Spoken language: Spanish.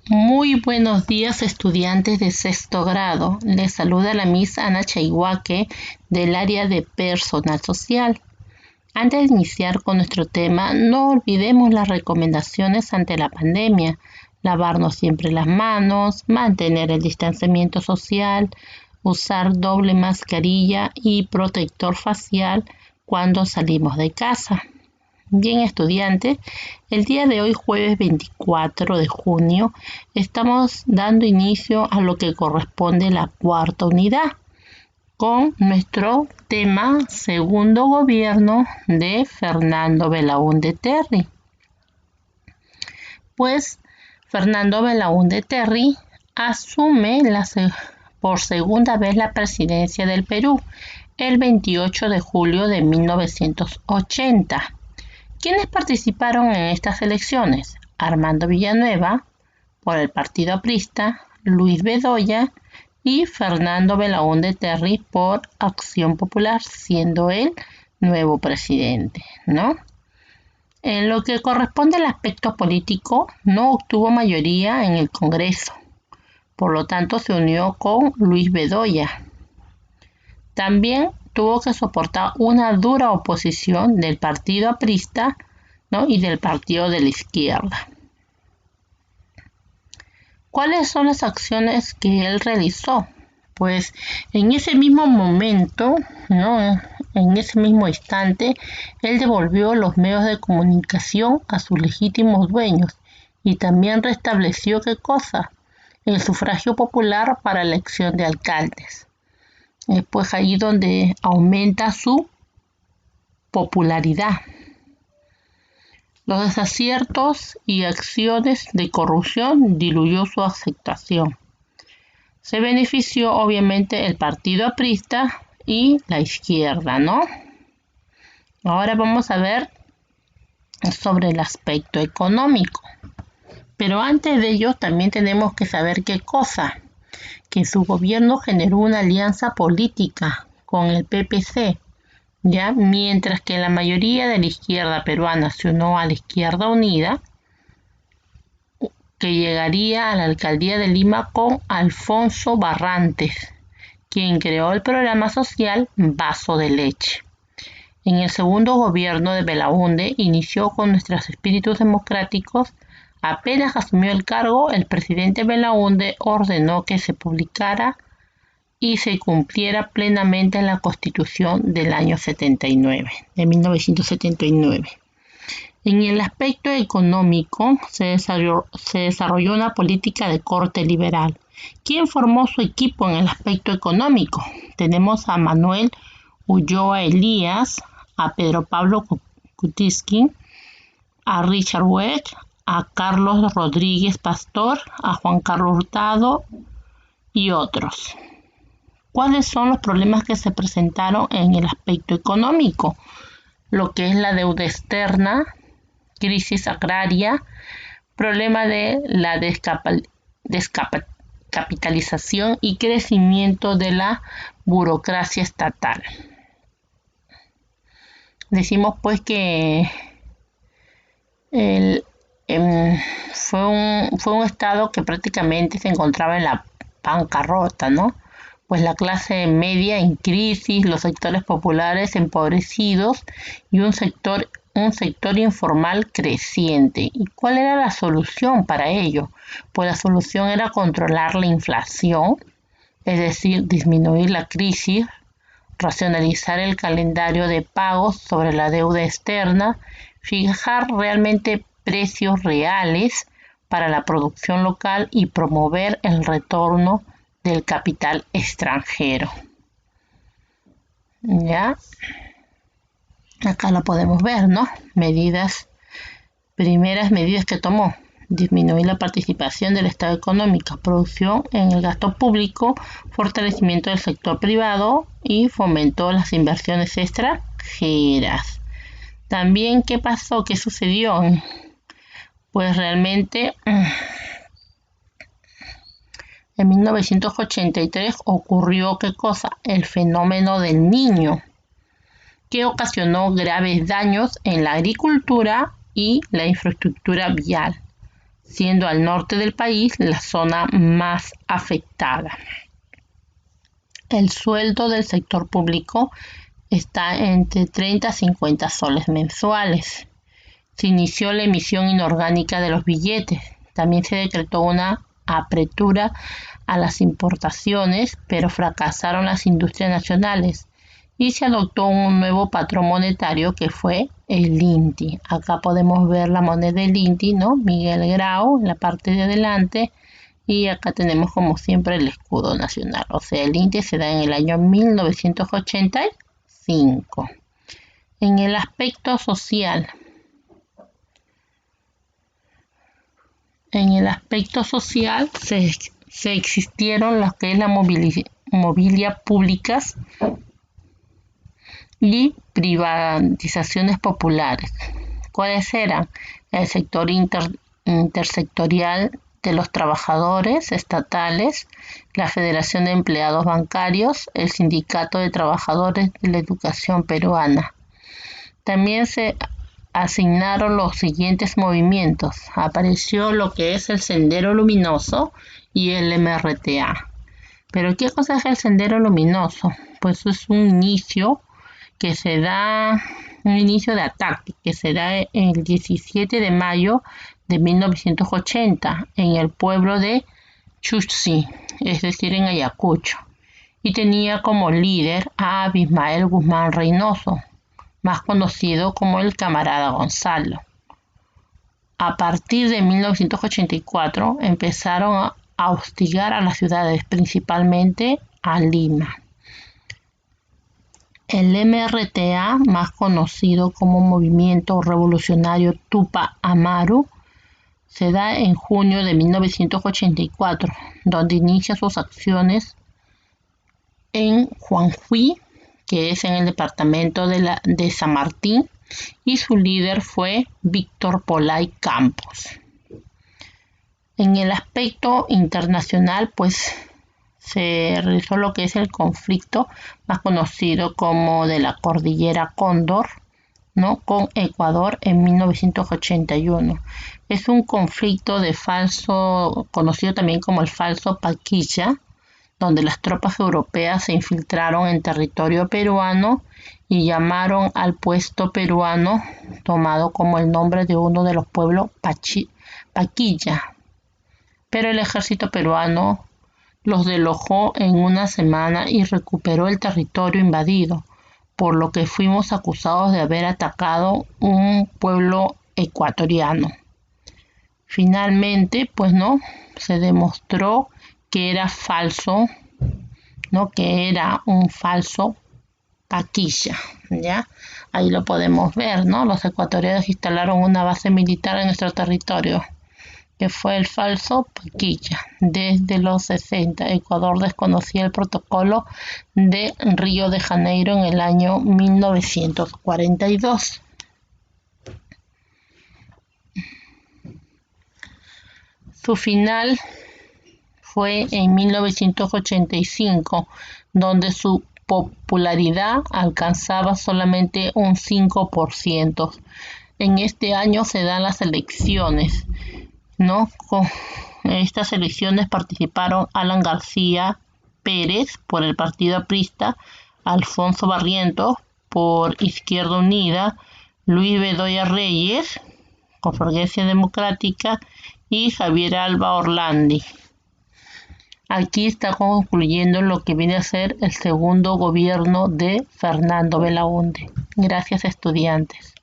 Muy buenos días, estudiantes de sexto grado. Les saluda la Miss Ana Chaihuaque del área de personal social. Antes de iniciar con nuestro tema, no olvidemos las recomendaciones ante la pandemia. Lavarnos siempre las manos, mantener el distanciamiento social, usar doble mascarilla y protector facial cuando salimos de casa. Bien, estudiantes, el día de hoy, jueves 24 de junio, estamos dando inicio a lo que corresponde la cuarta unidad con nuestro tema segundo gobierno de Fernando Belaúnde Terry. Pues Fernando Belaúnde Terry asume por segunda vez la presidencia del Perú el 28 de julio de 1980. ¿Quiénes participaron en estas elecciones? Armando Villanueva, por el Partido Aprista, Luis Bedoya y Fernando Belaúnde Terry por Acción Popular, siendo él nuevo presidente, ¿no? En lo que corresponde al aspecto político, no obtuvo mayoría en el Congreso, por lo tanto se unió con Luis Bedoya. También tuvo que soportar una dura oposición del Partido Aprista, ¿no? Y del Partido de la Izquierda. ¿Cuáles son las acciones que él realizó? Pues en ese mismo momento, ¿no? En ese mismo instante, él devolvió los medios de comunicación a sus legítimos dueños y también restableció ¿qué cosa? El sufragio popular para elección de alcaldes. Es pues ahí donde aumenta su popularidad. Los desaciertos y acciones de corrupción diluyó su aceptación. Se benefició obviamente el Partido Aprista y la izquierda, ¿no? Ahora vamos a ver sobre el aspecto económico. Pero antes de ello también tenemos que saber qué cosa. Que su gobierno generó una alianza política con el PPC, ¿ya? Mientras que la mayoría de la izquierda peruana se unió a la Izquierda Unida, que llegaría a la alcaldía de Lima con Alfonso Barrantes, quien creó el programa social Vaso de Leche. En el segundo gobierno de Belaúnde inició con nuestros espíritus democráticos. Apenas asumió el cargo, el presidente Belaúnde ordenó que se publicara y se cumpliera plenamente la Constitución del año 1979. En el aspecto económico se desarrolló una política de corte liberal. ¿Quién formó su equipo en el aspecto económico? Tenemos a Manuel Ulloa Elías, a Pedro Pablo Kuczynski, a Richard Weck, a Carlos Rodríguez Pastor, a Juan Carlos Hurtado y otros. ¿Cuáles son los problemas que se presentaron en el aspecto económico? Lo que es la deuda externa, crisis agraria, problema de la descapitalización y crecimiento de la burocracia estatal. Decimos pues que fue un estado que prácticamente se encontraba en la bancarrota, ¿no? Pues la clase media en crisis, los sectores populares empobrecidos y un sector informal creciente. ¿Y cuál era la solución para ello? Pues la solución era controlar la inflación, es decir, disminuir la crisis, racionalizar el calendario de pagos sobre la deuda externa, fijar realmente precios reales para la producción local y promover el retorno del capital extranjero. ¿Ya? Acá lo podemos ver, ¿no? Primeras medidas que tomó. Disminuir la participación del Estado económico, producción en el gasto público, fortalecimiento del sector privado y fomentó las inversiones extranjeras. También, ¿qué pasó? ¿Qué sucedió? Pues realmente en 1983 ocurrió ¿qué cosa? El fenómeno del Niño, que ocasionó graves daños en la agricultura y la infraestructura vial. siendo al norte del país la zona más afectada. El sueldo del sector público está entre 30 a 50 soles mensuales. Se inició la emisión inorgánica de los billetes. También se decretó una apertura a las importaciones, pero fracasaron las industrias nacionales y se adoptó un nuevo patrón monetario que fue el INTI. Acá podemos ver la moneda del INTI, ¿no? Miguel Grau en la parte de adelante, y acá tenemos como siempre el escudo nacional. O sea, el INTI se da en el año 1985. En el aspecto social, se existieron lo que es la movilidad públicas y privatizaciones populares. ¿Cuáles eran? El sector intersectorial de los trabajadores estatales, la Federación de Empleados Bancarios, el Sindicato de Trabajadores de la Educación Peruana. También se asignaron los siguientes movimientos. Apareció lo que es el Sendero Luminoso y el MRTA. ¿Pero qué cosa es el Sendero Luminoso? Pues es un inicio de ataque que se da el 17 de mayo de 1980 en el pueblo de Chuxi, es decir, en Ayacucho, y tenía como líder a Abimael Guzmán Reynoso, más conocido como el Camarada Gonzalo. A partir de 1984 empezaron a hostigar a las ciudades, principalmente a Lima. El MRTA, más conocido como Movimiento Revolucionario Tupac Amaru, se da en junio de 1984, donde inicia sus acciones en Juanjuy, que es en el departamento de San Martín, y su líder fue Víctor Polay Campos. En el aspecto internacional, pues se realizó lo que es el conflicto más conocido como de la Cordillera Cóndor, ¿no? Con Ecuador en 1981. Es un conflicto conocido también como el falso Paquilla, donde las tropas europeas se infiltraron en territorio peruano y llamaron al puesto peruano, tomado como el nombre de uno de los pueblos Paquilla. Pero el ejército peruano los deslojó en una semana y recuperó el territorio invadido, por lo que fuimos acusados de haber atacado un pueblo ecuatoriano. Finalmente, pues no, se demostró que era falso, ¿no? Que era un falso Paquilla, ¿ya? Ahí lo podemos ver, ¿no? Los ecuatorianos instalaron una base militar en nuestro territorio, que fue el falso Paquilla. Desde los 60, Ecuador desconocía el protocolo de Río de Janeiro en el año 1942. Su final fue en 1985, donde su popularidad alcanzaba solamente un 5%. En este año se dan las elecciones, ¿no? Con estas elecciones participaron Alan García Pérez por el Partido Aprista, Alfonso Barrientos por Izquierda Unida, Luis Bedoya Reyes, Convergencia Democrática, y Javier Alba Orlandi. Aquí está concluyendo lo que viene a ser el segundo gobierno de Fernando Belaúnde. Gracias, estudiantes.